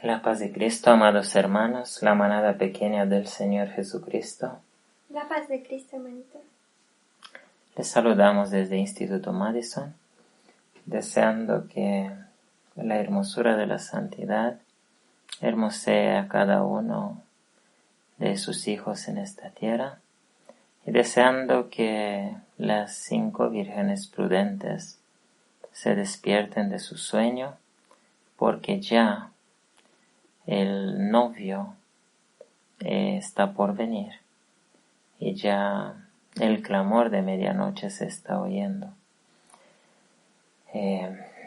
La paz de Cristo, amados hermanos, la manada pequeña del Señor Jesucristo. La paz de Cristo, hermanito. Les saludamos desde Instituto Madison, deseando que la hermosura de la santidad hermosee a cada uno de sus hijos en esta tierra y deseando que las 5 vírgenes prudentes se despierten de su sueño, porque ya el novio está por venir y ya el clamor de medianoche se está oyendo.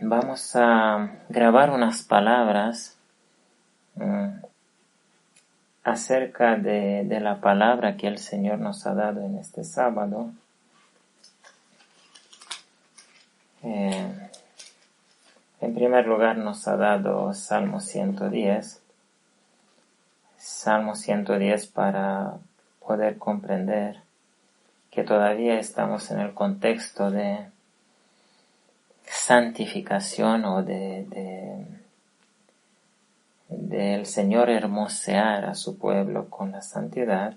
Vamos a grabar unas palabras acerca de la palabra que el Señor nos ha dado en este sábado. En primer lugar nos ha dado Salmo 110. Salmo 110 para poder comprender que todavía estamos en el contexto de santificación o del Señor hermosear a su pueblo con la santidad.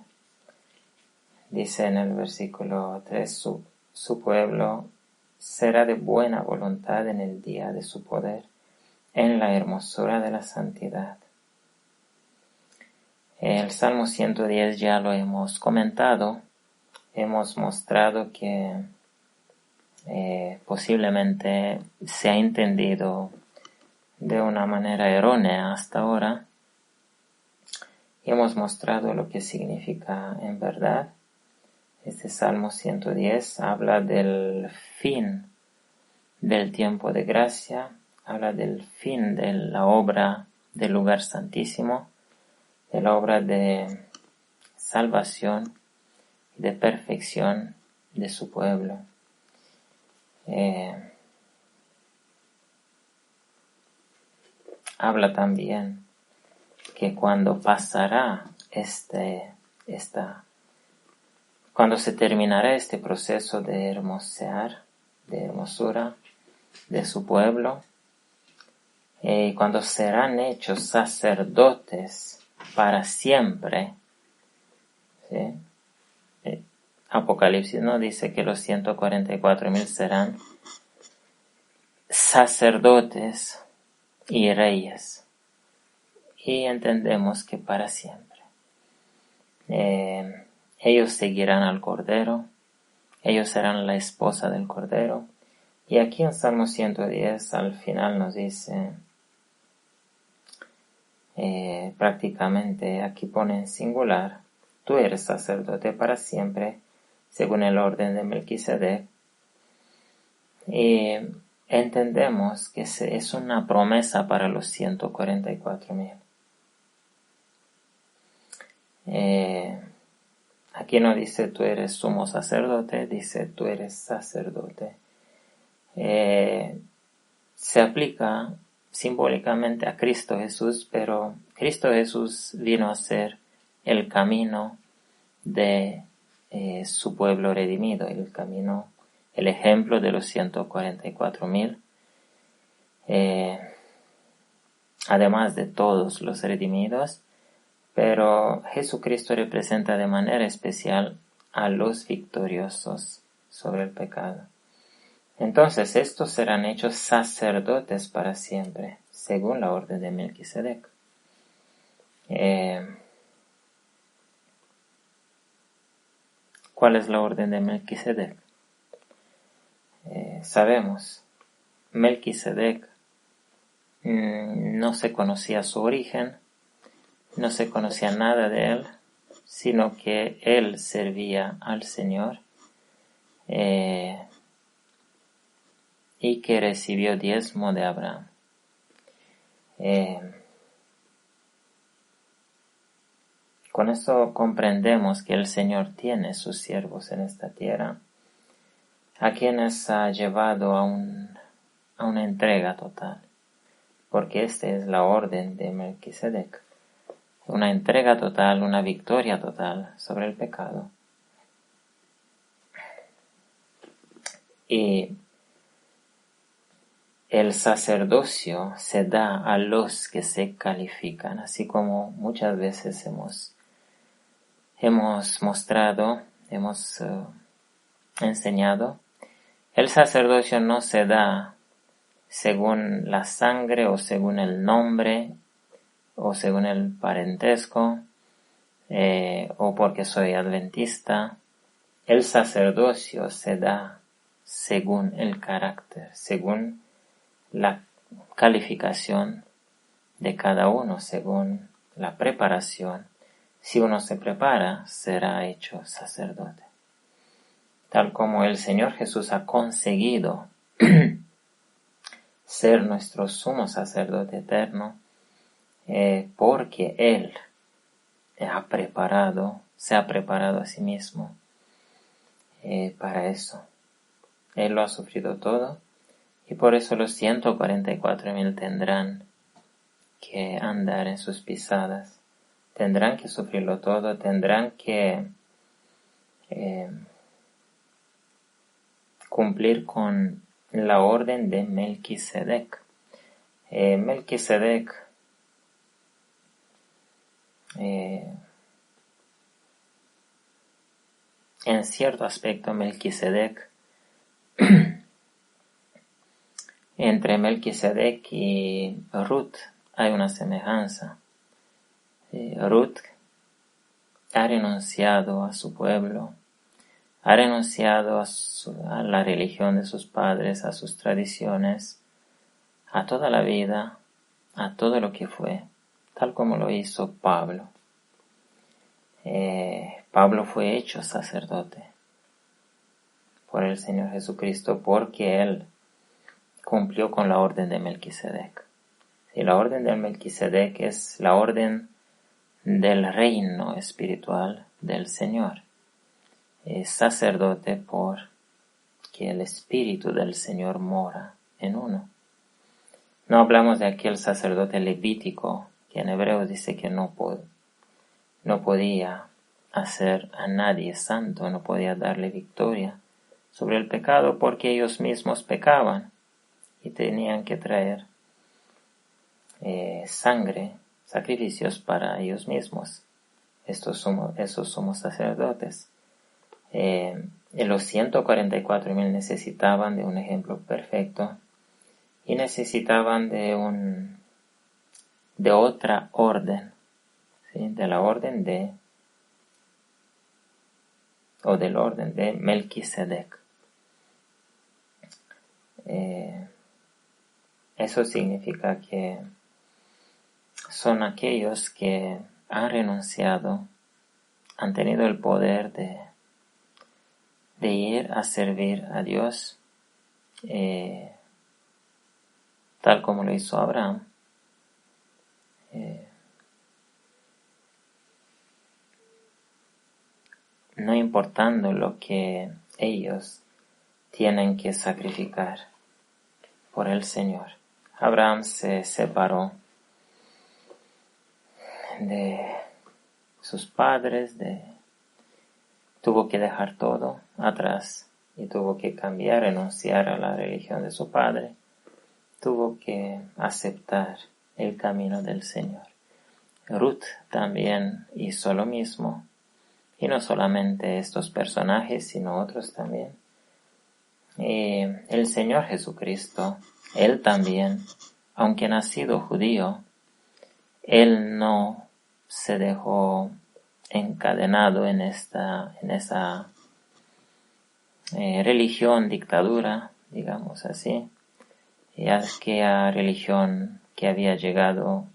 Dice en el versículo 3, su pueblo será de buena voluntad en el día de su poder, en la hermosura de la santidad. El Salmo 110 ya lo hemos comentado, hemos mostrado que posiblemente se ha entendido de una manera errónea hasta ahora, y hemos mostrado lo que significa en verdad. Este Salmo 110 habla del fin del tiempo de gracia, habla del fin de la obra del lugar santísimo, de la obra de salvación y de perfección de su pueblo. Habla también que cuando pasará cuando se terminará este proceso de hermosear, de hermosura de su pueblo, cuando serán hechos sacerdotes para siempre, ¿sí? Apocalipsis no dice que los 144,000 serán sacerdotes y reyes, y entendemos que para siempre. Ellos seguirán al Cordero, ellos serán la esposa del Cordero, y aquí en Salmo 110 al final nos dice, prácticamente aquí pone en singular, tú eres sacerdote para siempre, según el orden de Melquisedec. Y entendemos que es una promesa para los 144,000. Aquí no dice tú eres sumo sacerdote, dice tú eres sacerdote. Se aplica simbólicamente a Cristo Jesús, pero Cristo Jesús vino a ser el camino de su pueblo redimido, el ejemplo de los 144,000, además de todos los redimidos, pero Jesucristo representa de manera especial a los victoriosos sobre el pecado. Entonces estos serán hechos sacerdotes para siempre, según la orden de Melquisedec. ¿Cuál es la orden de Melquisedec? Sabemos, Melquisedec no se conocía su origen, no se conocía nada de él, sino que él servía al Señor y que recibió diezmo de Abraham. Con eso comprendemos que el Señor tiene sus siervos en esta tierra, a quienes ha llevado a una entrega total, porque esta es la orden de Melquisedec, una entrega total, una victoria total sobre el pecado. Y el sacerdocio se da a los que se califican, así como muchas veces hemos mostrado, hemos enseñado. El sacerdocio no se da según la sangre o según el nombre o según el parentesco o porque soy adventista. El sacerdocio se da según el carácter, según la calificación de cada uno, según la preparación. Si uno se prepara, será hecho sacerdote. Tal como el Señor Jesús ha conseguido ser nuestro sumo sacerdote eterno, porque Él se ha preparado a sí mismo para eso. Él lo ha sufrido todo y por eso los 144,000 tendrán que andar en sus pisadas, tendrán que sufrirlo todo, tendrán que cumplir con la orden de Melquisedec. Melquisedec en cierto aspecto Melquisedec entre Melquisedec y Ruth hay una semejanza. Ruth ha renunciado a su pueblo, ha renunciado a la religión de sus padres, a sus tradiciones, a toda la vida, a todo lo que fue, tal como lo hizo Pablo. Pablo fue hecho sacerdote por el Señor Jesucristo porque él cumplió con la orden de Melquisedec. Y la orden de Melquisedec es la orden del reino espiritual del Señor. Es sacerdote porque el Espíritu del Señor mora en uno. No hablamos de aquel sacerdote levítico que en Hebreos dice que no podía hacer a nadie santo, no podía darle victoria sobre el pecado porque ellos mismos pecaban y tenían que traer sangre, sacrificios para ellos mismos. Esos somos sacerdotes. Los 144,000 necesitaban de un ejemplo perfecto y necesitaban de otra orden, ¿sí? del orden de Melquisedec. Eso significa que son aquellos que han renunciado, han tenido el poder de ir a servir a Dios, tal como lo hizo Abraham. No importando lo que ellos tienen que sacrificar por el Señor. Abraham se separó de sus padres, tuvo que dejar todo atrás y tuvo que cambiar, renunciar a la religión de su padre, tuvo que aceptar el camino del Señor. Ruth también hizo lo mismo, y no solamente estos personajes, sino otros también. El Señor Jesucristo, Él también, aunque nacido judío, Él no se dejó encadenado en esa religión, dictadura, digamos así, y aquella religión que había llegado,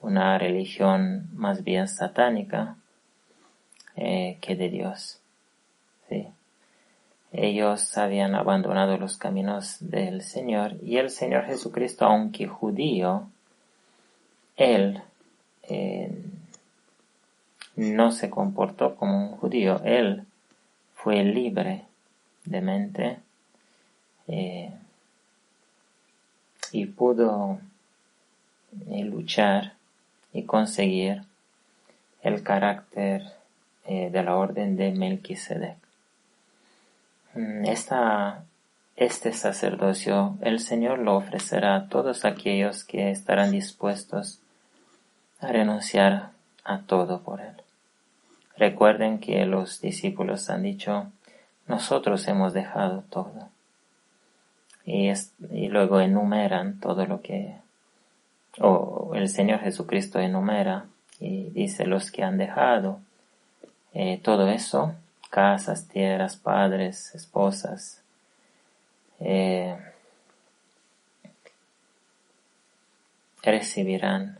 una religión más bien satánica que de Dios. ¿sí? Ellos habían abandonado los caminos del Señor y el Señor Jesucristo, aunque judío, Él no se comportó como un judío. Él fue libre de mente y pudo luchar y conseguir el carácter de la orden de Melquisedec. este sacerdocio el Señor lo ofrecerá a todos aquellos que estarán dispuestos a renunciar a todo por Él. Recuerden que los discípulos han dicho, nosotros hemos dejado todo. Y luego enumeran todo lo que, o el Señor Jesucristo enumera y dice los que han dejado todo eso, casas, tierras, padres, esposas, recibirán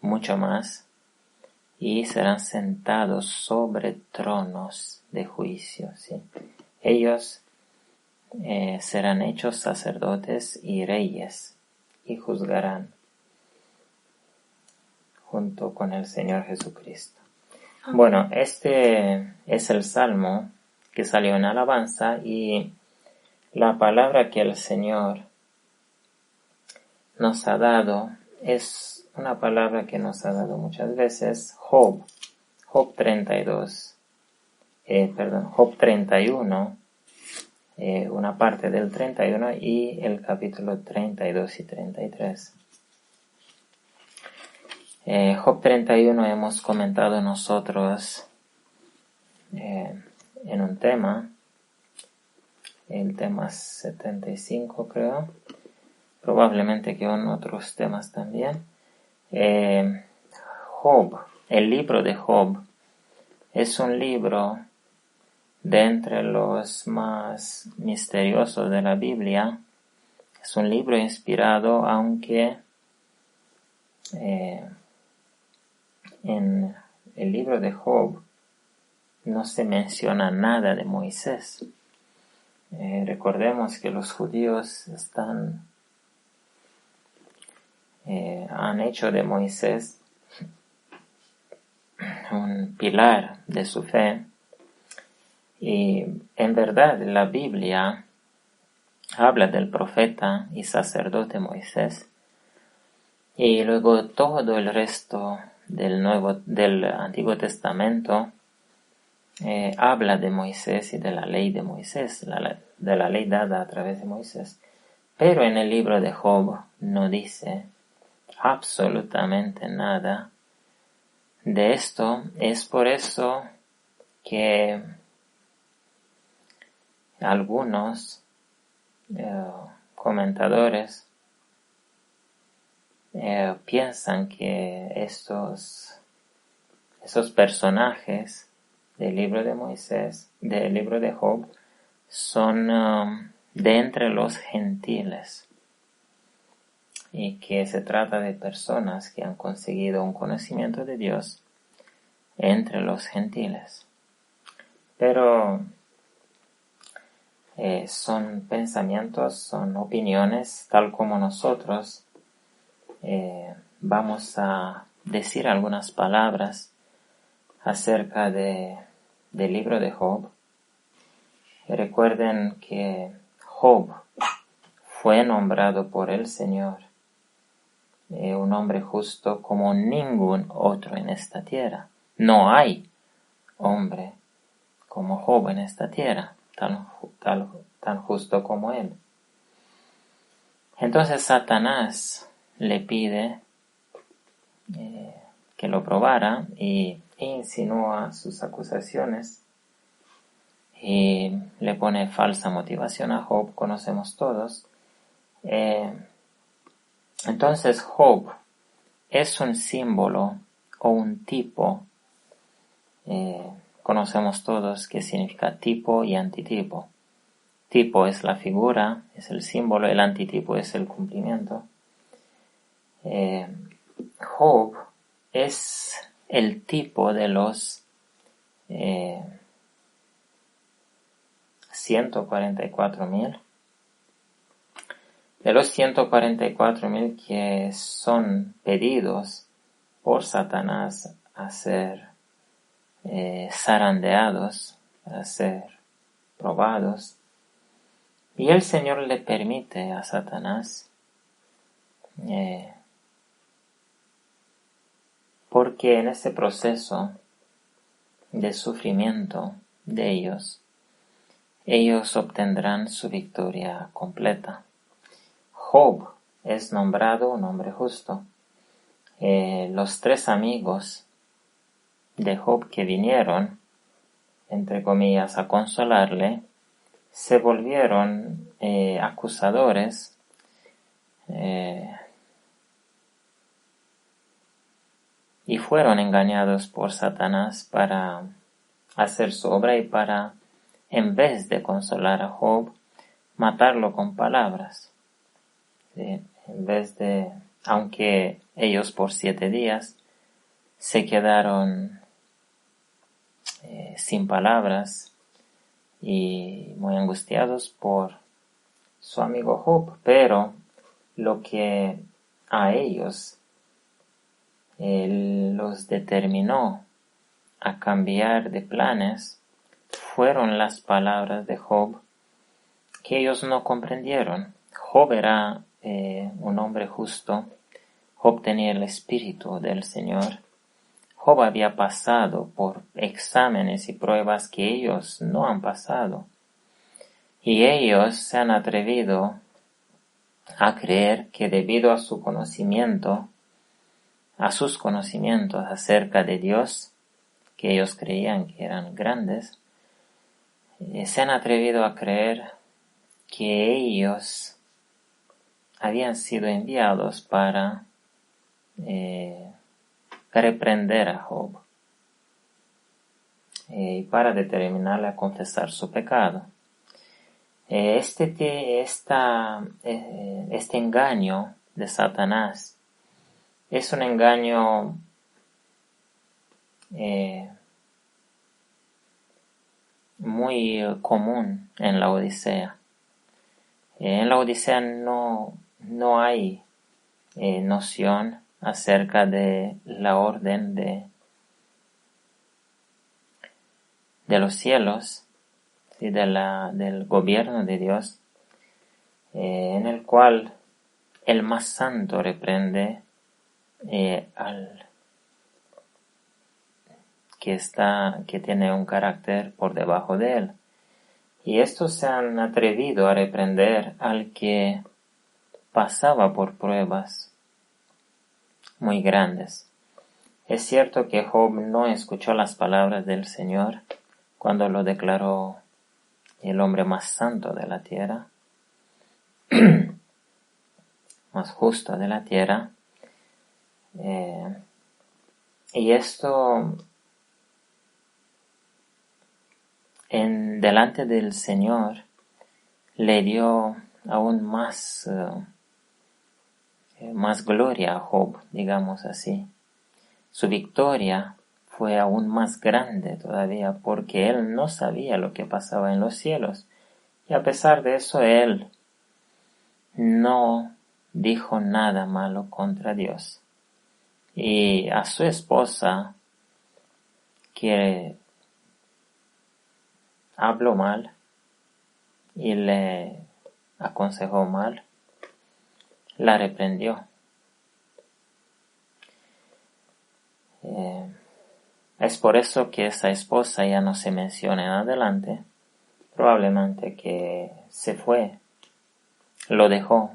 mucho más y serán sentados sobre tronos de juicio. ¿Sí? Ellos serán hechos sacerdotes y reyes y juzgarán junto con el Señor Jesucristo. Bueno, este es el salmo que salió en alabanza y la palabra que el Señor nos ha dado es una palabra que nos ha dado muchas veces, Job 31, una parte del 31 y el capítulo 32 y 33. Job 31 hemos comentado nosotros en un tema, el tema 75 creo, probablemente que en otros temas también. Job, el libro de Job, es un libro de entre los más misteriosos de la Biblia. Es un libro inspirado, aunque en el libro de Job no se menciona nada de Moisés. Recordemos que los judíos han hecho de Moisés un pilar de su fe, y en verdad la Biblia habla del profeta y sacerdote Moisés, y luego todo el resto del Antiguo Testamento habla de Moisés y de la ley de Moisés, de la ley dada a través de Moisés. Pero en el libro de Job no dice absolutamente nada de esto. Es por eso que algunos comentadores piensan que esos personajes del libro de Moisés, del libro de Job, son de entre los gentiles, y que se trata de personas que han conseguido un conocimiento de Dios entre los gentiles. Pero son pensamientos, son opiniones, tal como nosotros vamos a decir algunas palabras acerca del libro de Job. Recuerden que Job fue nombrado por el Señor un hombre justo como ningún otro en esta tierra. No hay hombre como Job en esta tierra, tan justo como él. Entonces Satanás le pide que lo probara y insinúa sus acusaciones y le pone falsa motivación a Job, conocemos todos. Entonces Job es un símbolo o un tipo, conocemos todos qué significa tipo y antitipo. Tipo es la figura, es el símbolo, el antitipo es el cumplimiento. Job es el tipo de los 144,000. De los 144,000 que son pedidos por Satanás a ser zarandeados, a ser probados, y el Señor le permite a Satanás porque en ese proceso de sufrimiento de ellos ellos obtendrán su victoria completa. Job es nombrado un hombre justo. Los 3 amigos de Job que vinieron, entre comillas, a consolarle, se volvieron acusadores, y fueron engañados por Satanás para hacer su obra y para, en vez de consolar a Job, matarlo con palabras. ¿Sí? En vez de, aunque ellos por 7 días se quedaron sin palabras y muy angustiados por su amigo Job, pero lo que a ellos los determinó a cambiar de planes fueron las palabras de Job que ellos no comprendieron. Job era un hombre justo. Job tenía el espíritu del Señor. Job había pasado por exámenes y pruebas que ellos no han pasado. Y ellos se han atrevido a creer que debido a su conocimiento, a sus conocimientos acerca de Dios, que ellos creían que eran grandes, se han atrevido a creer que ellos habían sido enviados para reprender a Job y para determinarle a confesar su pecado. Este engaño de Satanás es un engaño muy común en la Odisea. En la Odisea no hay noción acerca de la orden de los cielos, ¿sí? Del gobierno de Dios, en el cual el más santo reprende al que tiene un carácter por debajo de él. Y estos se han atrevido a reprender al que pasaba por pruebas muy grandes. Es cierto que Job no escuchó las palabras del Señor cuando lo declaró el hombre más santo de la tierra, más justo de la tierra. Y esto delante del Señor le dio aún más gloria a Job, digamos así. Su victoria fue aún más grande todavía porque él no sabía lo que pasaba en los cielos. Y a pesar de eso, él no dijo nada malo contra Dios. Y a su esposa, que habló mal y le aconsejó mal, la reprendió. Es por eso que esa esposa ya no se menciona en adelante. Probablemente que se fue, lo dejó.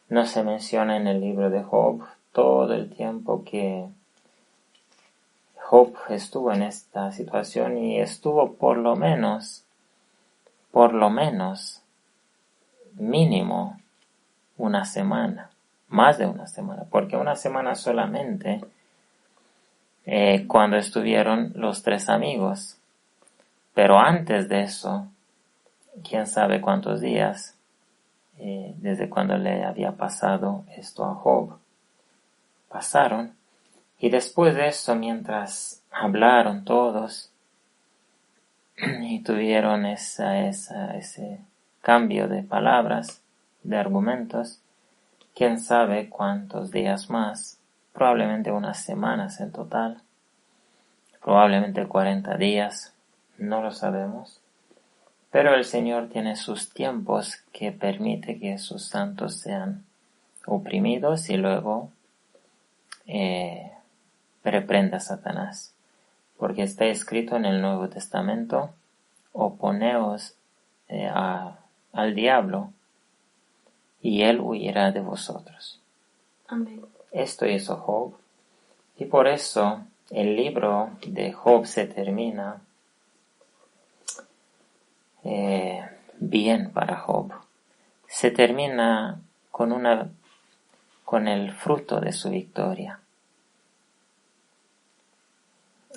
No se menciona en el libro de Job todo el tiempo que Job estuvo en esta situación, y estuvo por lo menos mínimo una semana, más de una semana, porque una semana solamente cuando estuvieron los 3 amigos, pero antes de eso, quién sabe cuántos días, desde cuando le había pasado esto a Job, pasaron. Y después de eso, mientras hablaron todos y tuvieron ese cambio de palabras, de argumentos, quién sabe cuántos días más, probablemente unas semanas en total, probablemente 40 días, no lo sabemos. Pero el Señor tiene sus tiempos que permite que sus santos sean oprimidos y luego reprenda a Satanás. Porque está escrito en el Nuevo Testamento: oponeos al diablo, y él huirá de vosotros. Amén. Esto hizo Job, y por eso el libro de Job se termina bien para Job. Se termina con el fruto de su victoria.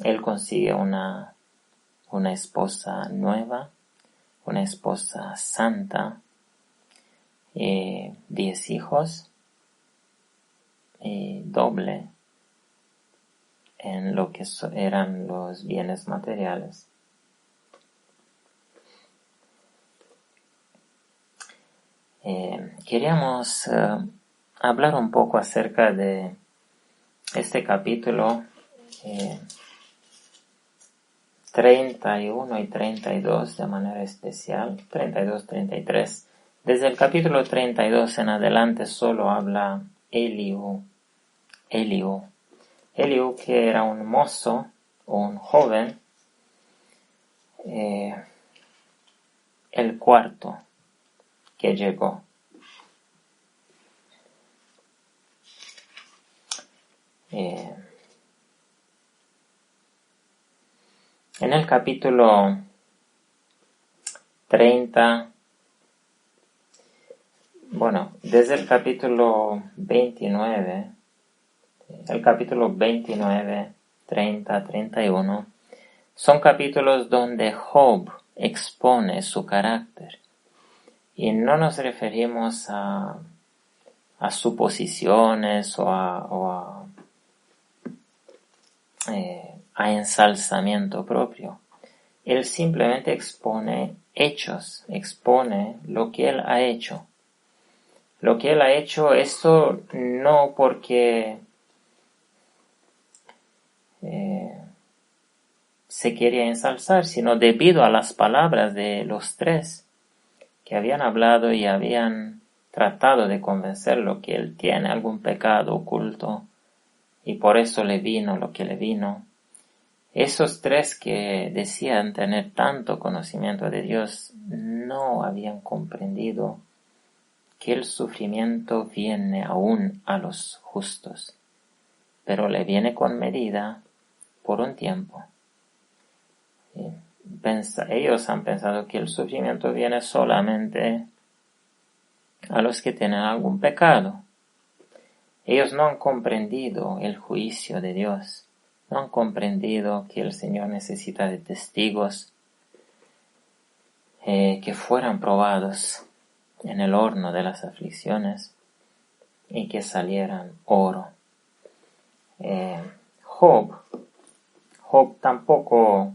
Él consigue una esposa nueva, una esposa santa, 10 hijos, y doble en lo que eran los bienes materiales. Queríamos hablar un poco acerca de este capítulo 31 y 32 de manera especial, 32, 33. Desde el capítulo 32 en adelante solo habla Eliú, que era un mozo o un joven, el cuarto que llegó. En el capítulo 30, desde el capítulo 29, el capítulo 29, 30, 31, son capítulos donde Job expone su carácter. Y no nos referimos a suposiciones o a ensalzamiento propio. Él simplemente expone hechos, expone lo que él ha hecho. Lo que él ha hecho, esto no porque se quería ensalzar, sino debido a las palabras de los tres que habían hablado y habían tratado de convencerlo que él tiene algún pecado oculto y por eso le vino lo que le vino. Esos tres que decían tener tanto conocimiento de Dios no habían comprendido que el sufrimiento viene aún a los justos, pero le viene con medida por un tiempo. Ellos han pensado que el sufrimiento viene solamente a los que tienen algún pecado. Ellos no han comprendido el juicio de Dios. No han comprendido que el Señor necesita de testigos que fueran probados en el horno de las aflicciones y que salieran oro. Job tampoco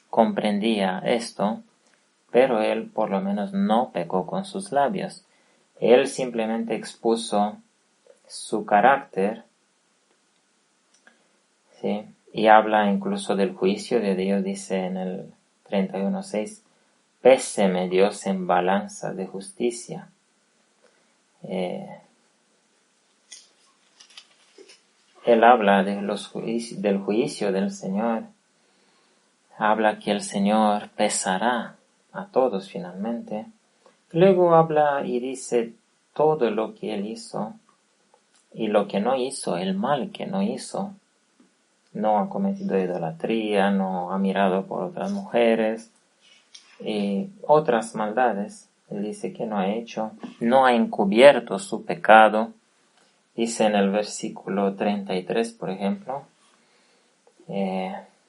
comprendía esto, pero él por lo menos no pecó con sus labios. Él simplemente expuso su carácter, ¿sí? Y habla incluso del juicio de Dios, dice en el 31:6, péseme Dios en balanza de justicia. Él habla de del juicio del Señor, habla que el Señor pesará a todos finalmente. Luego habla y dice todo lo que él hizo y lo que no hizo, el mal que no hizo. No ha cometido idolatría, no ha mirado por otras mujeres y otras maldades. Él dice que no ha hecho, no ha encubierto su pecado. Dice en el versículo 33, por ejemplo,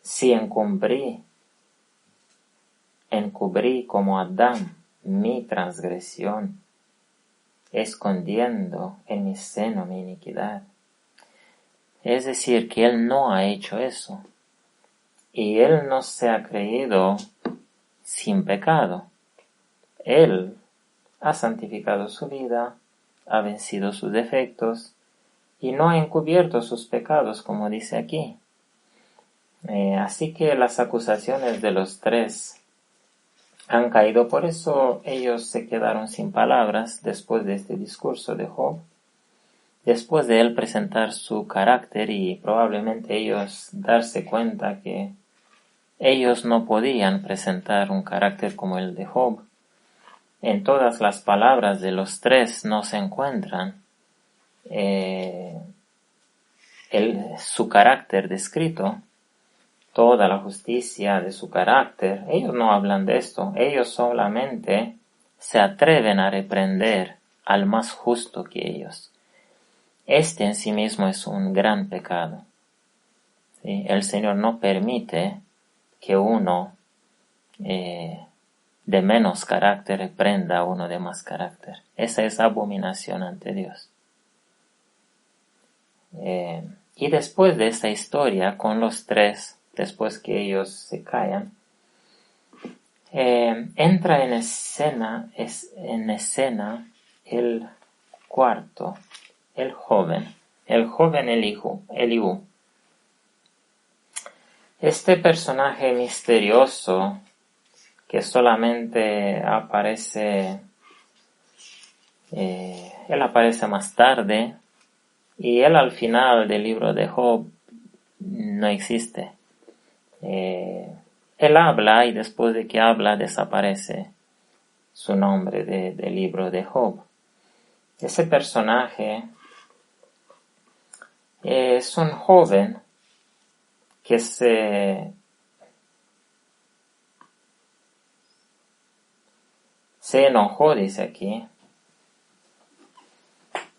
si encubrí como Adán mi transgresión, escondiendo en mi seno mi iniquidad. Es decir, que él no ha hecho eso. Y él no se ha creído sin pecado. Él ha santificado su vida, ha vencido sus defectos y no ha encubierto sus pecados, como dice aquí. Así que las acusaciones de los tres han caído. Por eso ellos se quedaron sin palabras después de este discurso de Job. Después de él presentar su carácter y probablemente ellos darse cuenta que ellos no podían presentar un carácter como el de Job, en todas las palabras de los tres no se encuentran su carácter descrito, toda la justicia de su carácter. Ellos no hablan de esto, ellos solamente se atreven a reprender al más justo que ellos. Este en sí mismo es un gran pecado. ¿Sí? El Señor no permite que uno de menos carácter reprenda a uno de más carácter. Esa es abominación ante Dios. Y después de esta historia con los tres, después que ellos se callan, entra en escena el cuarto, el joven Eliú. Este personaje misterioso que solamente aparece, él aparece más tarde, y él al final del libro de Job no existe. Él habla y después de que habla desaparece su nombre del libro de Job. Ese personaje es un joven que se enojó, dice aquí.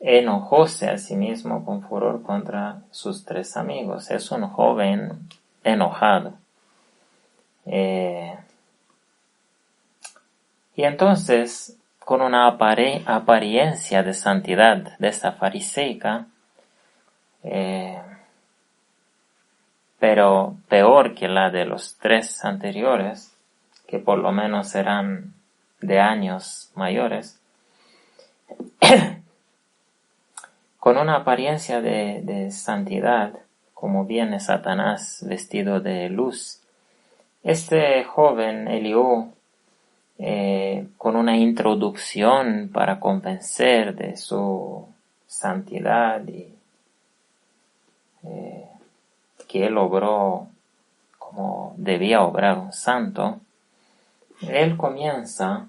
Enojóse a sí mismo con furor contra sus tres amigos. Es un joven enojado. Y entonces, con una apariencia de santidad de esta fariseica, pero peor que la de los tres anteriores, que por lo menos eran de años mayores, con una apariencia de santidad, como viene Satanás vestido de luz. Este joven Eliú, con una introducción para convencer de su santidad y que él logró como debía obrar un santo, él comienza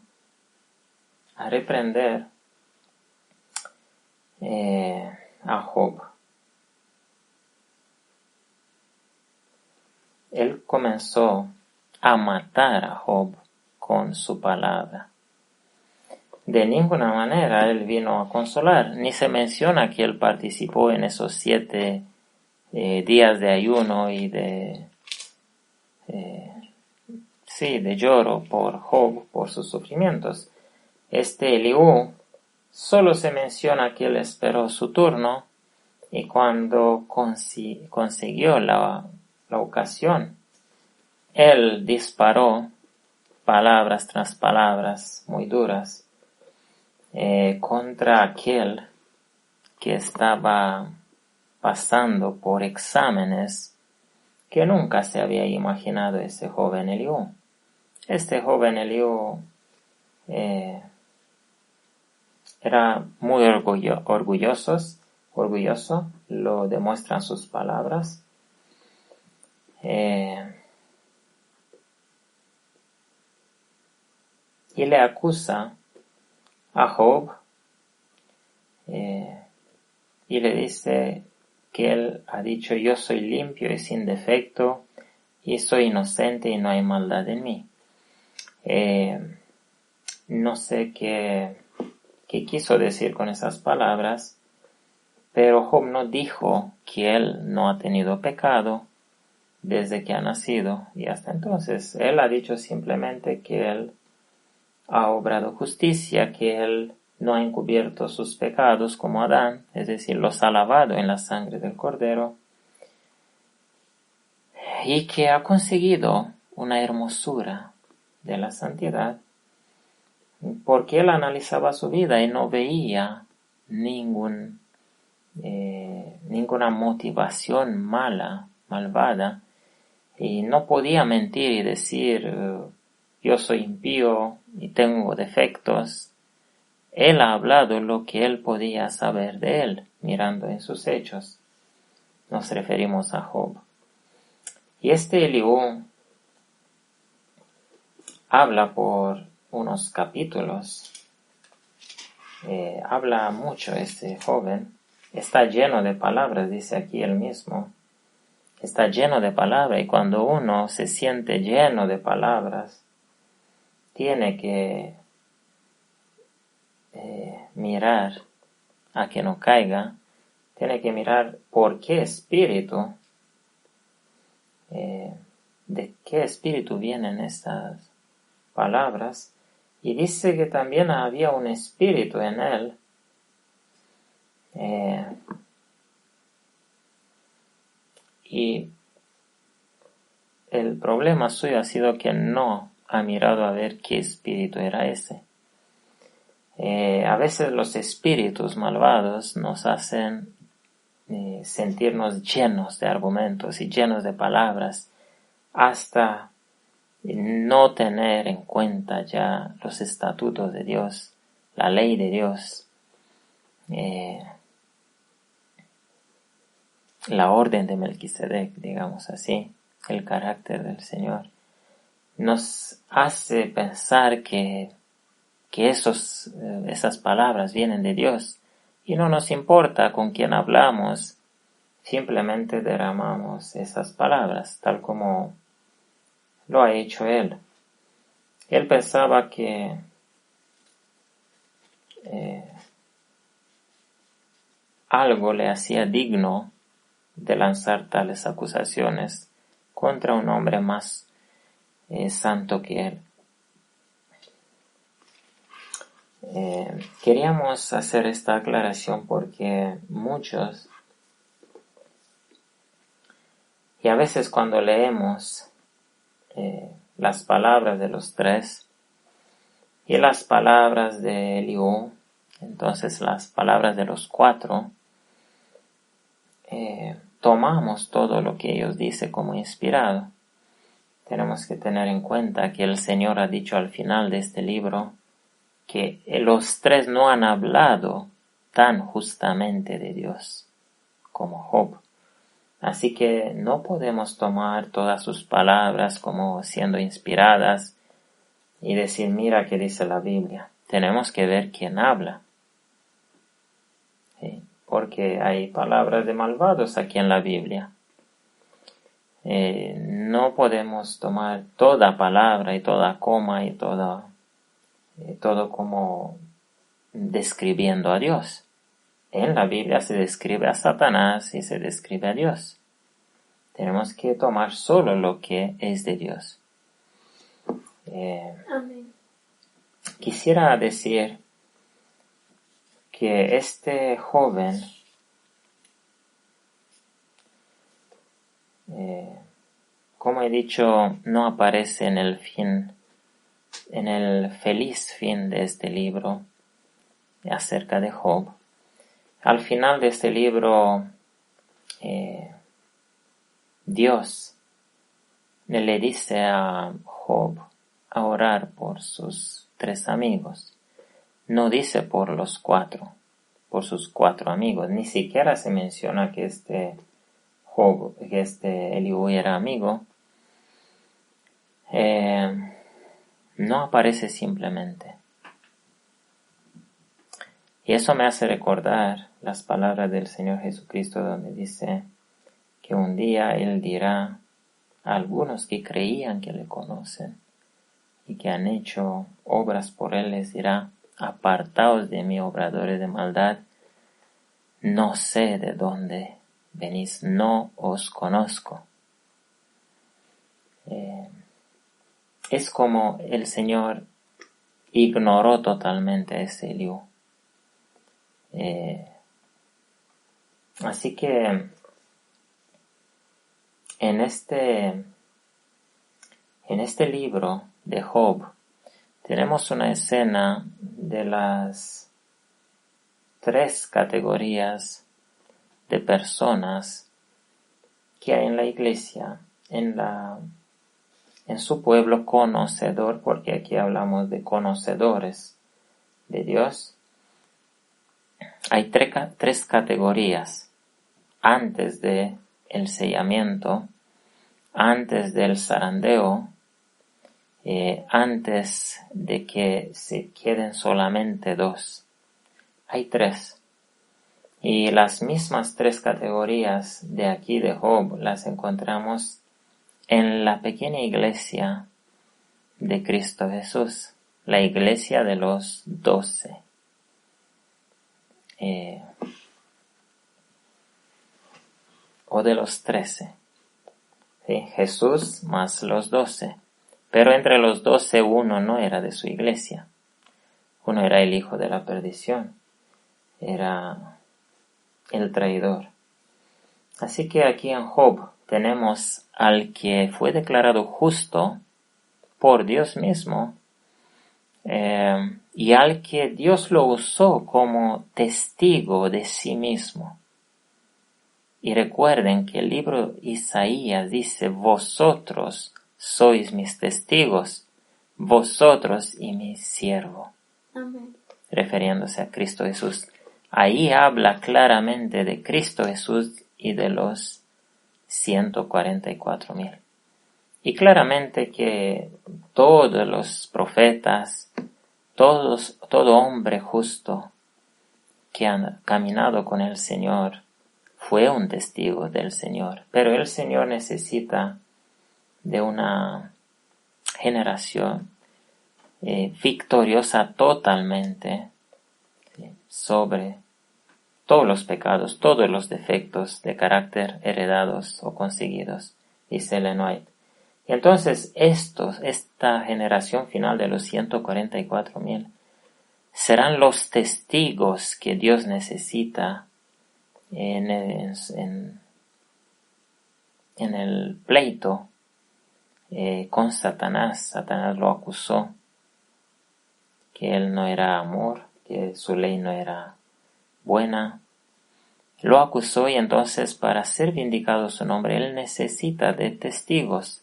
a reprender a Job. Él comenzó a matar a Job con su palabra. De ninguna manera él vino a consolar, ni se menciona que él participó en esos 7 días de ayuno y de lloro por Job, por sus sufrimientos. Este Eliú solo se menciona que él esperó su turno y cuando consiguió la ocasión, él disparó palabras tras palabras muy duras contra aquel que estaba pasando por exámenes que nunca se había imaginado ese joven Eliú. Este joven Eliú era muy orgulloso, lo demuestran sus palabras. Y le acusa a Job y le dice que él ha dicho: yo soy limpio y sin defecto y soy inocente y no hay maldad en mí. No sé qué quiso decir con esas palabras, pero Job no dijo que él no ha tenido pecado desde que ha nacido y hasta entonces. Él ha dicho simplemente que él ha obrado justicia, que él no ha encubierto sus pecados como Adán, es decir, los ha lavado en la sangre del Cordero, y que ha conseguido una hermosura de la santidad, porque él analizaba su vida y no veía ninguna motivación malvada, y no podía mentir y decir yo soy impío y tengo defectos. Él ha hablado lo que él podía saber de él, mirando en sus hechos. Nos referimos a Job. Y este Eliú habla por unos capítulos, habla mucho este joven. Está lleno de palabras, dice aquí él mismo. Está lleno de palabras, y cuando uno se siente lleno de palabras, tiene que mirar a que no caiga, tiene que mirar por qué espíritu, de qué espíritu vienen estas palabras. Y dice que también había un espíritu en él, y el problema suyo ha sido que no ha mirado a ver qué espíritu era ese. A veces los espíritus malvados nos hacen sentirnos llenos de argumentos y llenos de palabras, hasta no tener en cuenta ya los estatutos de Dios, la ley de Dios, la orden de Melquisedec, digamos así, el carácter del Señor. Nos hace pensar que esas palabras vienen de Dios, y no nos importa con quién hablamos, simplemente derramamos esas palabras, tal como lo ha hecho él. Él pensaba que algo le hacía digno de lanzar tales acusaciones contra un hombre más santo que él. Queríamos hacer esta aclaración porque muchos, y a veces cuando leemos las palabras de los tres y las palabras de Eliú, entonces las palabras de los cuatro, tomamos todo lo que ellos dicen como inspirado. Tenemos que tener en cuenta que el Señor ha dicho al final de este libro que los tres no han hablado tan justamente de Dios como Job. Así que no podemos tomar todas sus palabras como siendo inspiradas y decir, mira qué dice la Biblia. Tenemos que ver quién habla. ¿Sí? Porque hay palabras de malvados aquí en la Biblia. No podemos tomar toda palabra y toda coma y todo como describiendo a Dios. En la Biblia se describe a Satanás y se describe a Dios. Tenemos que tomar solo lo que es de Dios. Amén. Quisiera decir que este joven como he dicho, no aparece en el feliz fin de este libro acerca de Job. Al final de este libro, Dios le dice a Job a orar por sus tres amigos. No dice por los cuatro, por sus cuatro amigos. Ni siquiera se menciona que este Eliú era amigo. No aparece simplemente. Y eso me hace recordar las palabras del Señor Jesucristo, donde dice que un día Él dirá a algunos que creían que le conocen y que han hecho obras por Él, les dirá, apartaos de mí, obradores de maldad, no sé de dónde venís, no os conozco. Es como el Señor ignoró totalmente a ese Eliú. Así que en este libro de Job tenemos una escena de las tres categorías de personas que hay en la iglesia, en su pueblo conocedor, porque aquí hablamos de conocedores de Dios. Hay tres categorías antes de el sellamiento, antes del zarandeo antes de que se queden solamente 2. Hay 3. Y las mismas 3 categorías de aquí de Job las encontramos en la pequeña iglesia de Cristo Jesús, la iglesia de los 12. O de los 13. ¿Sí? Jesús más los 12. Pero entre los 12 uno no era de su iglesia. Uno era el hijo de la perdición. Era el traidor. Así que aquí en Job tenemos al que fue declarado justo por Dios mismo, y al que Dios lo usó como testigo de sí mismo. Y recuerden que el libro Isaías dice: vosotros sois mis testigos, vosotros y mi siervo. Amén. Refiriéndose a Cristo Jesús. Ahí habla claramente de Cristo Jesús y de los 144,000. Y claramente que todos los profetas, todo hombre justo que ha caminado con el Señor fue un testigo del Señor. Pero el Señor necesita de una generación victoriosa totalmente, ¿sí?, sobre todos los pecados, todos los defectos de carácter heredados o conseguidos, dice Ellen White. Y entonces esta generación final de los 144,000 serán los testigos que Dios necesita en el pleito con Satanás. Satanás lo acusó que él no era amor, que su ley no era buena. Lo acusó, y entonces para ser vindicado su nombre él necesita de testigos,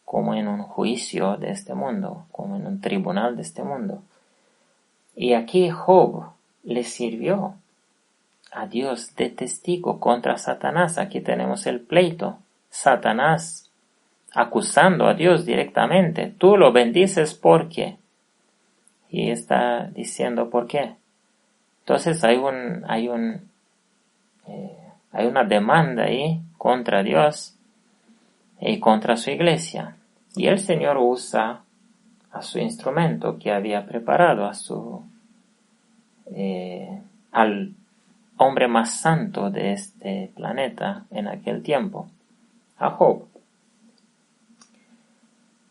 como en un juicio de este mundo, como en un tribunal de este mundo. Y aquí Job le sirvió a Dios de testigo contra Satanás. Aquí tenemos el pleito. Satanás acusando a Dios directamente. Tú lo bendices porque. Y está diciendo por qué. Entonces hay una demanda ahí contra Dios y contra su iglesia. Y el Señor usa a su instrumento que había preparado, al hombre más santo de este planeta en aquel tiempo, a Job.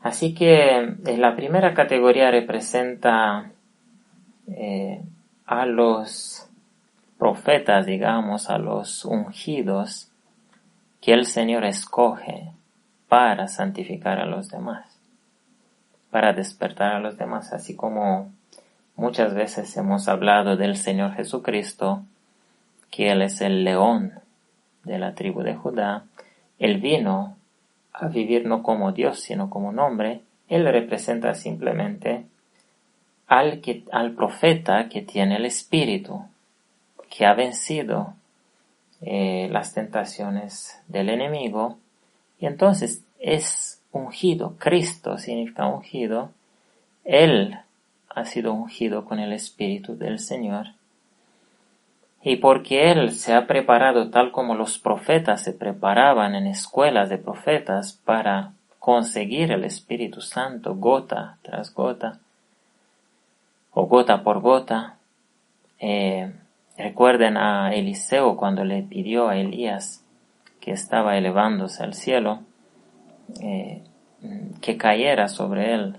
Así que la primera categoría representa a los profetas, digamos, a los ungidos que el Señor escoge para santificar a los demás, para despertar a los demás, así como muchas veces hemos hablado del Señor Jesucristo, que Él es el león de la tribu de Judá. Él vino a vivir no como Dios, sino como un hombre. Él representa simplemente al profeta que tiene el Espíritu, que ha vencido las tentaciones del enemigo, y entonces es ungido. Cristo significa ungido. Él ha sido ungido con el Espíritu del Señor. Y porque Él se ha preparado tal como los profetas se preparaban en escuelas de profetas para conseguir el Espíritu Santo gota tras gota, o gota por gota. Recuerden a Eliseo cuando le pidió a Elías, que estaba elevándose al cielo, que cayera sobre él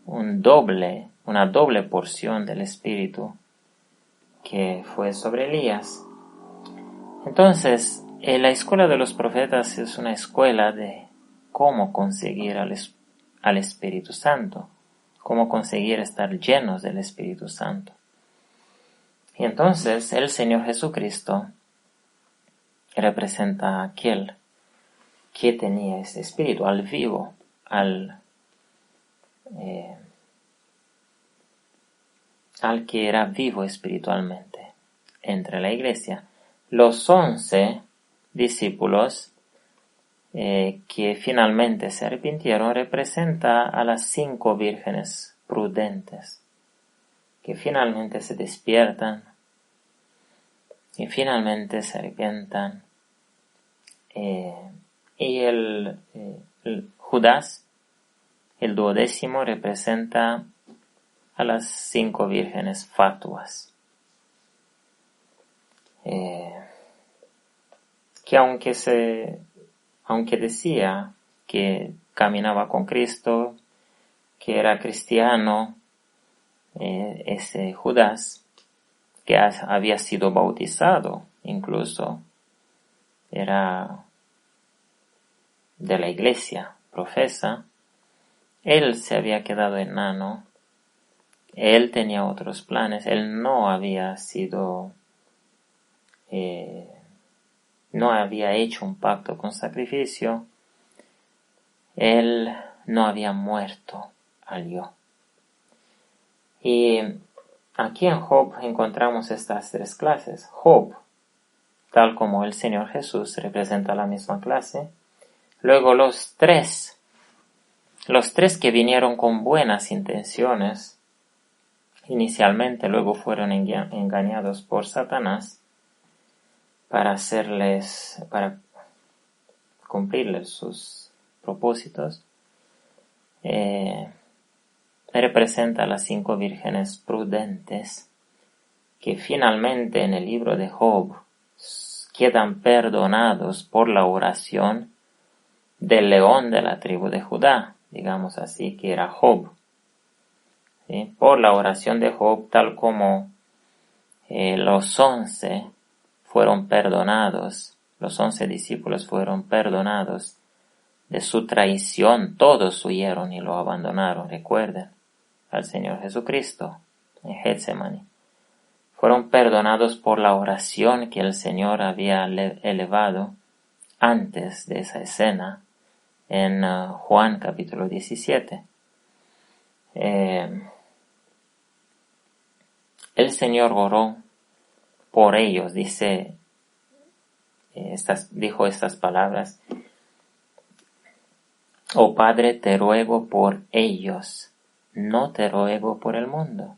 una doble porción del Espíritu que fue sobre Elías. Entonces, la escuela de los profetas es una escuela de cómo conseguir al Espíritu Santo, cómo conseguir estar llenos del Espíritu Santo. Y entonces el Señor Jesucristo representa a aquel que tenía ese espíritu, al vivo, al que era vivo espiritualmente entre la iglesia. Los 11 discípulos que finalmente se arrepintieron, representa a las 5 vírgenes prudentes, que finalmente se despiertan y finalmente se arrepientan. Y el Judas, el 12º, representa a las 5 vírgenes fatuas, que aunque decía que caminaba con Cristo, que era cristiano, ese Judas, que había sido bautizado, incluso era de la iglesia, profesa, él se había quedado enano, él tenía otros planes, él no había hecho un pacto con sacrificio, él no había muerto al yo. Y aquí en Job encontramos estas 3 clases. Job, tal como el Señor Jesús, representa la misma clase. Luego los tres que vinieron con buenas intenciones, inicialmente, luego fueron engañados por Satanás para cumplirles sus propósitos. Representa a las 5 vírgenes prudentes que finalmente en el libro de Job quedan perdonados por la oración del león de la tribu de Judá, digamos así, que era Job. ¿Sí? Por la oración de Job, tal como los 11 fueron perdonados, los 11 discípulos fueron perdonados de su traición, todos huyeron y lo abandonaron, recuerden, al Señor Jesucristo en Getsemaní. Fueron perdonados por la oración que el Señor había elevado antes de esa escena en Juan capítulo 17. El Señor oró por ellos, dijo estas palabras: Oh Padre, te ruego por ellos, no te ruego por el mundo,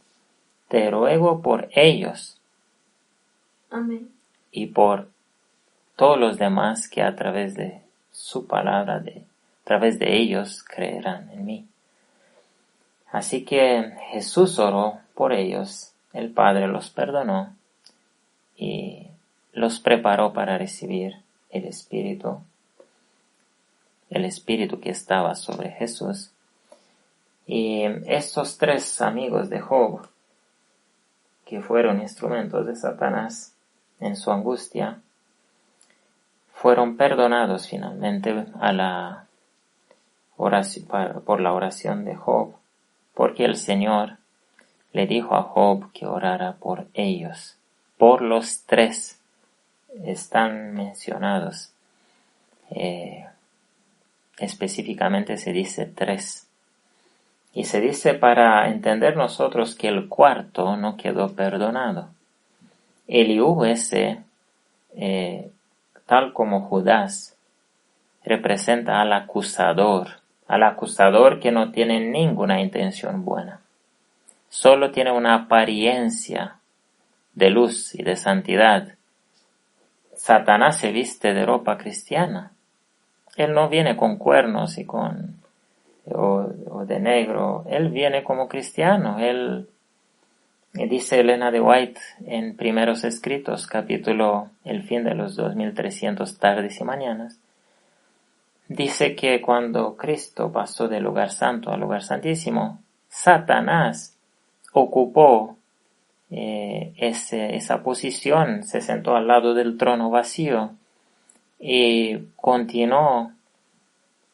te ruego por ellos. Amén. Y por todos los demás que a través de su palabra, a través de ellos creerán en mí. Así que Jesús oró por ellos, el Padre los perdonó y los preparó para recibir el Espíritu que estaba sobre Jesús. Y estos 3 amigos de Job, que fueron instrumentos de Satanás en su angustia, fueron perdonados finalmente por la oración de Job, porque el Señor le dijo a Job que orara por ellos. Por los 3 están mencionados. Específicamente se dice 3. Y se dice para entender nosotros que el 4 no quedó perdonado. Eliú ese, tal como Judas, representa al acusador que no tiene ninguna intención buena. Solo tiene una apariencia de luz y de santidad. Satanás se viste de ropa cristiana. Él no viene con cuernos o de negro. Él viene como cristiano. Él, dice Elena de White en Primeros Escritos, capítulo El fin de los 2300 tardes y mañanas, dice que cuando Cristo pasó del lugar santo al lugar santísimo, Satanás ocupó esa posición, se sentó al lado del trono vacío y continuó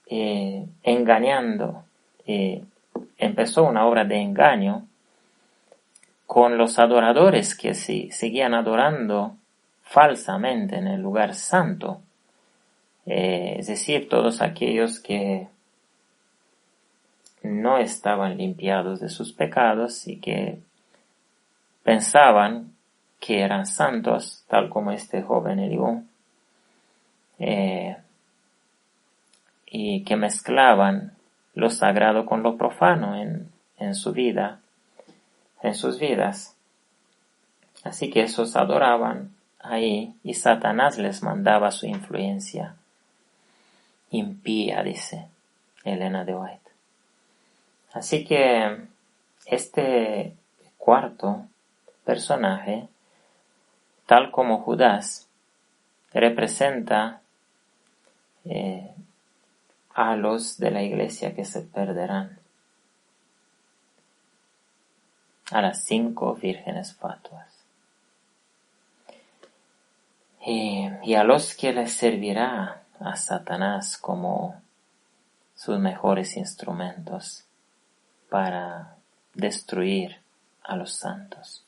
engañando. Empezó una obra de engaño con los adoradores que seguían adorando falsamente en el lugar santo. Es decir, todos aquellos que no estaban limpiados de sus pecados y que pensaban que eran santos, tal como este joven Eliú. y que mezclaban lo sagrado con lo profano en su vida, en sus vidas. Así que esos adoraban ahí y Satanás les mandaba su influencia impía, dice Elena de White. Así que este cuarto personaje, tal como Judas, representa a los de la iglesia que se perderán, a las 5 vírgenes fatuas, y a los que les servirá a Satanás como sus mejores instrumentos para destruir a los santos.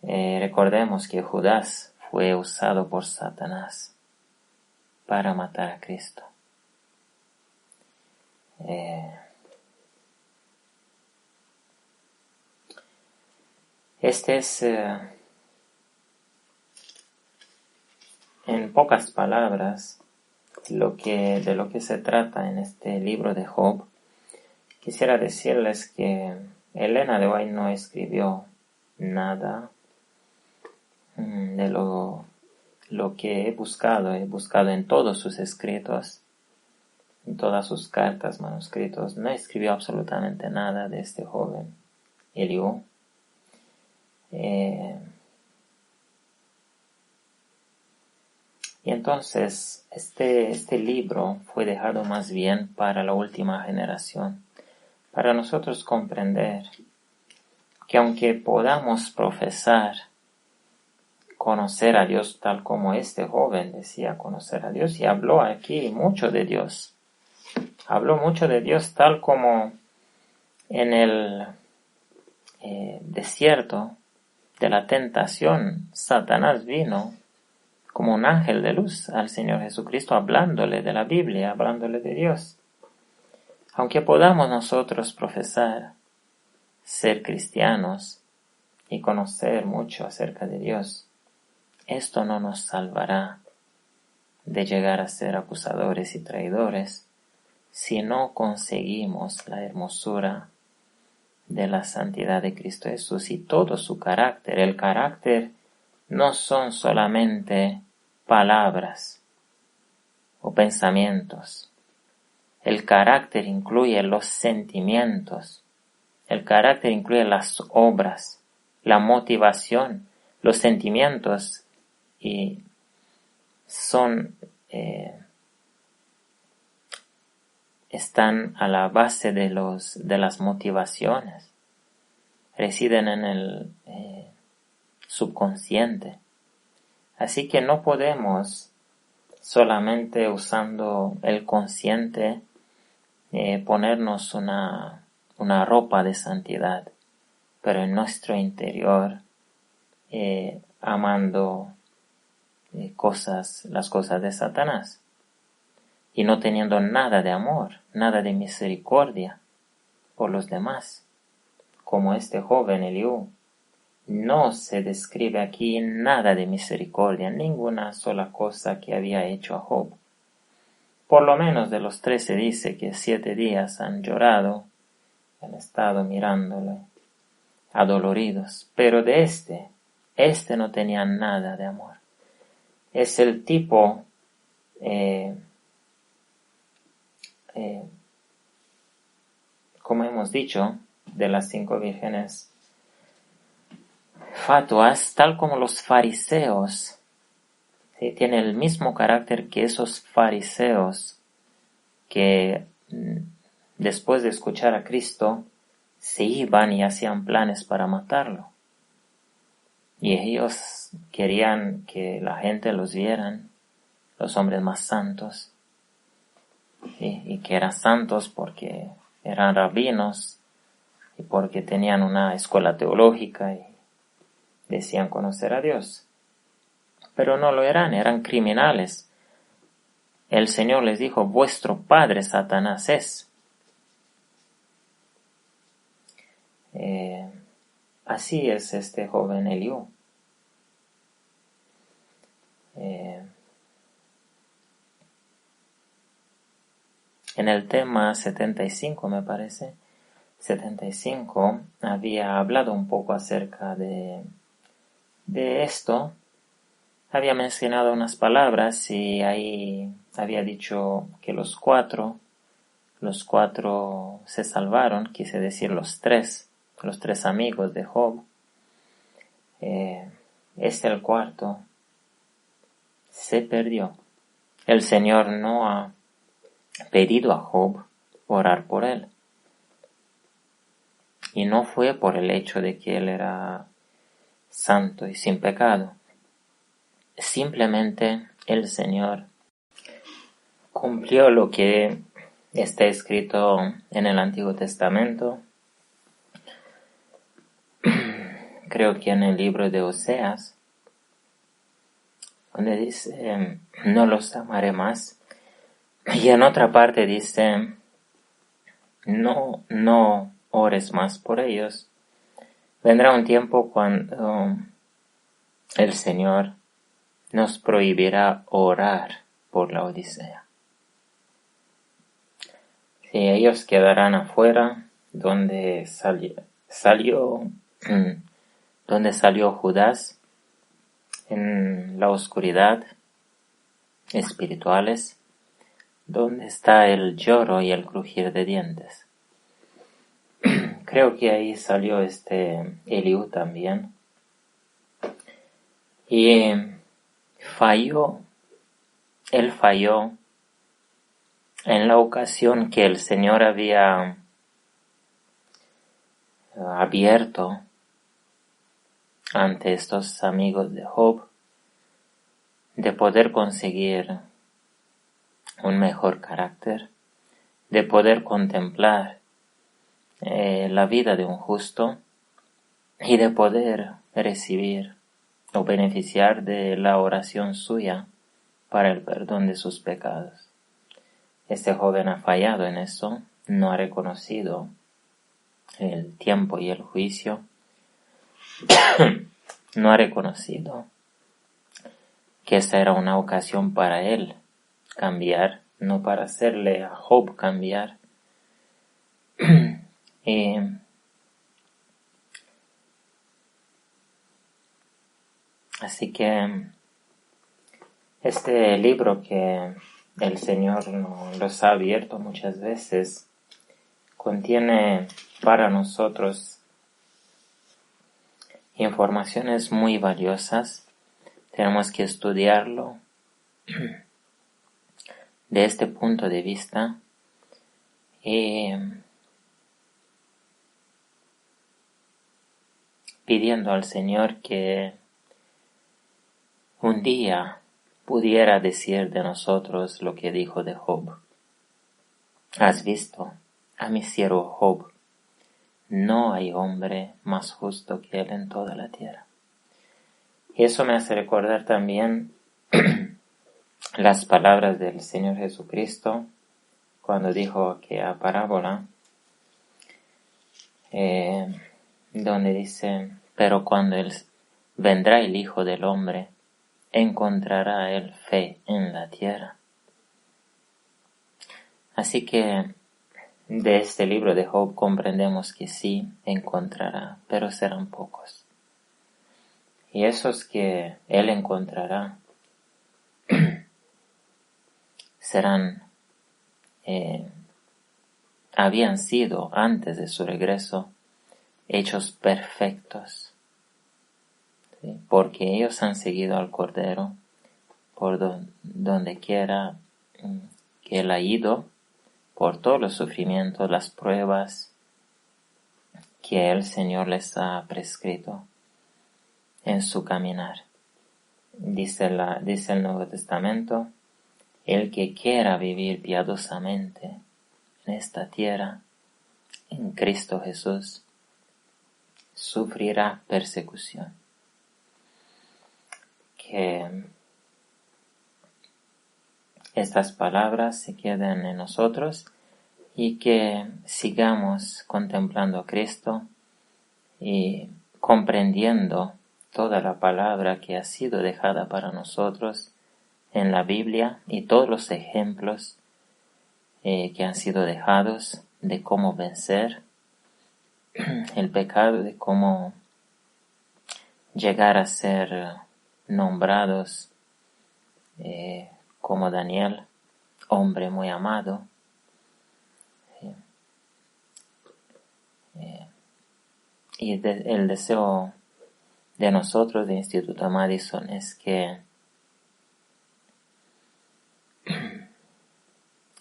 Recordemos que Judas fue usado por Satanás para matar a Cristo. Este es, en pocas palabras, de lo que se trata en este libro de Job. Quisiera decirles que Elena de White no escribió nada de lo que he buscado en todos sus escritos, en todas sus cartas, manuscritos. No escribió absolutamente nada de este joven Eliú. Y entonces este libro fue dejado más bien para la última generación, para nosotros comprender que aunque podamos profesar conocer a Dios tal como este joven decía conocer a Dios, y habló aquí mucho de Dios, habló mucho de Dios tal como en el desierto de la tentación Satanás vino como un ángel de luz al Señor Jesucristo, hablándole de la Biblia, hablándole de Dios. Aunque podamos nosotros profesar ser cristianos y conocer mucho acerca de Dios, esto no nos salvará de llegar a ser acusadores y traidores si no conseguimos la hermosura de la santidad de Cristo Jesús y todo su carácter. El carácter no son solamente palabras o pensamientos. El carácter incluye los sentimientos. El carácter incluye las obras, la motivación, los sentimientos, y están a la base de las motivaciones. Residen en el subconsciente. Así que no podemos solamente usando el consciente ponernos una ropa de santidad, pero en nuestro interior amando las cosas de Satanás y no teniendo nada de amor, nada de misericordia por los demás, como este joven Eliú. No se describe aquí nada de misericordia, ninguna sola cosa que había hecho a Job. Por lo menos de los 13 dice que 7 días han llorado, han estado mirándole, adoloridos, pero de este no tenía nada de amor. Es el tipo como hemos dicho, de las 5 vírgenes fatuas, tal como los fariseos, ¿sí? Tiene el mismo carácter que esos fariseos que después de escuchar a Cristo se iban y hacían planes para matarlo. Y ellos querían que la gente los vieran, los hombres más santos, ¿sí? Y que eran santos porque eran rabinos y porque tenían una escuela teológica y decían conocer a Dios. Pero no lo eran criminales. El Señor les dijo, vuestro padre Satanás es. Así es este joven Eliú. en el tema 75, me parece, 75, había hablado un poco acerca de esto. Había mencionado unas palabras y ahí había dicho que los cuatro se salvaron, quise decir los tres amigos de Job. El cuarto se perdió. El Señor no ha pedido a Job orar por él. Y no fue por el hecho de que él era santo y sin pecado. Simplemente el Señor cumplió lo que está escrito en el Antiguo Testamento. Creo que en el libro de Oseas, donde dice, no los amaré más. Y en otra parte dice, no ores más por ellos. Vendrá un tiempo cuando el Señor nos prohibirá orar por la Odisea. Si ellos quedarán afuera, donde salió Judas, en la oscuridad espirituales, donde está el lloro y el crujir de dientes. Creo que ahí salió Eliú también. Y él falló en la ocasión que el Señor había abierto ante estos amigos de Job de poder conseguir un mejor carácter, de poder contemplar la vida de un justo y de poder recibir o beneficiar de la oración suya para el perdón de sus pecados. Este joven ha fallado en eso, no ha reconocido el tiempo y el juicio, no ha reconocido que esta era una ocasión para él cambiar, no para hacerle a Job cambiar. Así que este libro que el Señor nos ha abierto muchas veces contiene para nosotros informaciones muy valiosas. Tenemos que estudiarlo de este punto de vista y pidiendo al Señor que un día pudiera decir de nosotros lo que dijo de Job. ¿Has visto a mi siervo Job? No hay hombre más justo que él en toda la tierra. Y eso me hace recordar también las palabras del Señor Jesucristo cuando dijo aquella parábola donde dice, pero cuando vendrá el Hijo del Hombre, encontrará él fe en la tierra. Así que de este libro de Job comprendemos que sí encontrará, pero serán pocos. Y esos que él encontrará habían sido antes de su regreso hechos perfectos, ¿sí? Porque ellos han seguido al Cordero por donde quiera que él ha ido, por todos los sufrimientos, las pruebas que el Señor les ha prescrito en su caminar. Dice el Nuevo Testamento, el que quiera vivir piadosamente en esta tierra, en Cristo Jesús, sufrirá persecución. Que estas palabras se queden en nosotros y que sigamos contemplando a Cristo y comprendiendo toda la palabra que ha sido dejada para nosotros en la Biblia y todos los ejemplos que han sido dejados, de cómo vencer el pecado, de cómo llegar a ser nombrados como Daniel, hombre muy amado. Y el deseo de nosotros de Instituto Madison es que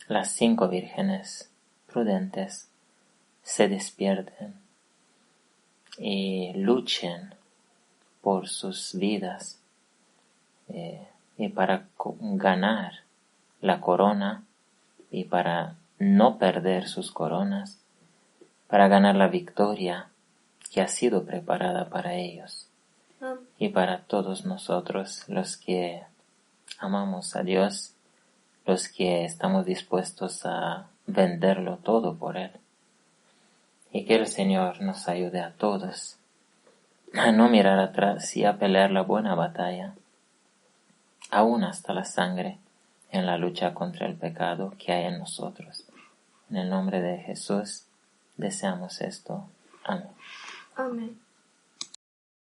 las 5 vírgenes prudentes se despierten y luchen por sus vidas y para ganar la corona y para no perder sus coronas, para ganar la victoria que ha sido preparada para ellos y para todos nosotros los que amamos a Dios, los que estamos dispuestos a venderlo todo por Él. Y que el Señor nos ayude a todos a no mirar atrás y a pelear la buena batalla, aún hasta la sangre, en la lucha contra el pecado que hay en nosotros. En el nombre de Jesús deseamos esto. Amén. Amén.